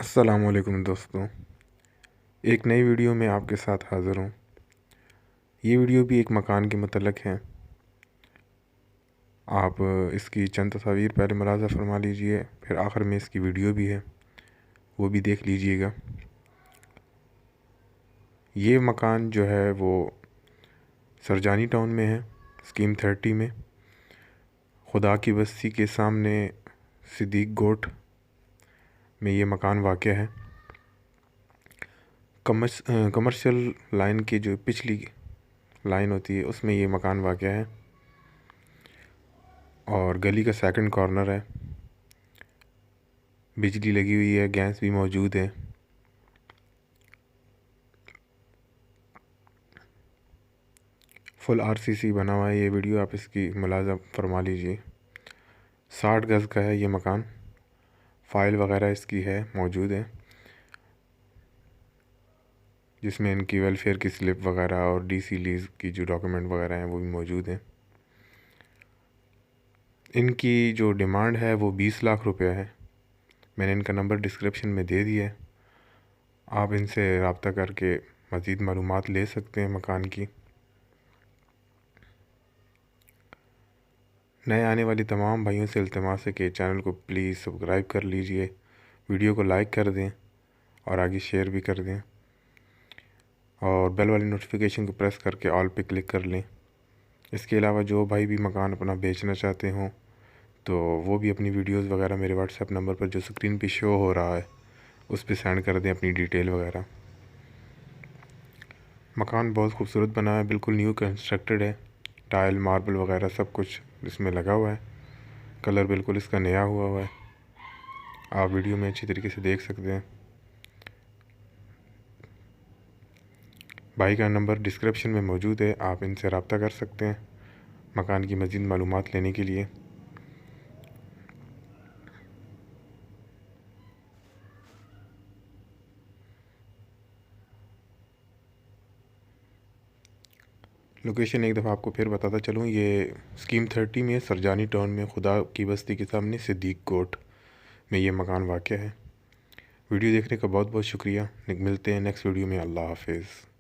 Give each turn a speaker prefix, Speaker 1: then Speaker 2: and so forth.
Speaker 1: अस्सलामुअलैकुम दोस्तों, एक नई वीडियो में आपके साथ हाज़िर हूँ। ये वीडियो भी एक मकान के मतलब है। आप इसकी चंद तस्वीर पहले मुलाज़ा फरमा लीजिए, फिर आखिर में इसकी वीडियो भी है, वो भी देख लीजिएगा। ये मकान जो है वो सरजानी टाउन में है, स्कीम 30 में, खुदा की बस्ती के सामने सिद्दीक गोट में ये मकान वाक़ है। कमर्शियल लाइन की जो पिछली लाइन होती है उसमें ये मकान वाक़ है और गली का सेकंड कॉर्नर है। बिजली लगी हुई है, गैस भी मौजूद है। फुल आरसीसी बना हुआ है। ये वीडियो आप इसकी मुलाज़ा फरमा लीजिए। 60 गज़ का है ये मकान। फ़ाइल वगैरह इसकी है, मौजूद है, जिसमें इनकी वेलफेयर की स्लिप वगैरह और डीसी लीज़ की जो डॉक्यूमेंट वगैरह हैं वो भी मौजूद हैं। इनकी जो डिमांड है वो 20 लाख रुपया है। मैंने इनका नंबर डिस्क्रिप्शन में दे दिया है, आप इनसे रब्ता करके मज़ीद मालूमात ले सकते हैं मकान की। नए आने वाली तमाम भाइयों से इल्तिमास है कि चैनल को प्लीज़ सब्सक्राइब कर लीजिए, वीडियो को लाइक कर दें और आगे शेयर भी कर दें और बेल वाली नोटिफिकेशन को प्रेस करके ऑल पे क्लिक कर लें। इसके अलावा जो भाई भी मकान अपना बेचना चाहते हों तो वो भी अपनी वीडियोस वगैरह मेरे व्हाट्सएप नंबर पर जो स्क्रीन पे शो हो रहा है उस पर सेंड कर दें अपनी डिटेल वगैरह। मकान बहुत खूबसूरत बना है, बिल्कुल न्यू कंस्ट्रक्टेड है। टाइल मार्बल वगैरह सब कुछ इसमें लगा हुआ है। कलर बिल्कुल इसका नया हुआ है। आप वीडियो में अच्छी तरीके से देख सकते हैं। भाई का नंबर डिस्क्रिप्शन में मौजूद है, आप इनसे रब्ता कर सकते हैं मकान की मज़ीद मालूमात लेने के लिए। लोकेशन एक दफ़ा आपको फिर बताता चलूँ, ये स्कीम 30 में सरजानी टाउन में खुदा की बस्ती के सामने सिद्दीक कोट में ये मकान वाक़ है। वीडियो देखने का बहुत बहुत शुक्रिया। मिलते हैं नेक्स्ट वीडियो में। अल्लाह हाफिज़।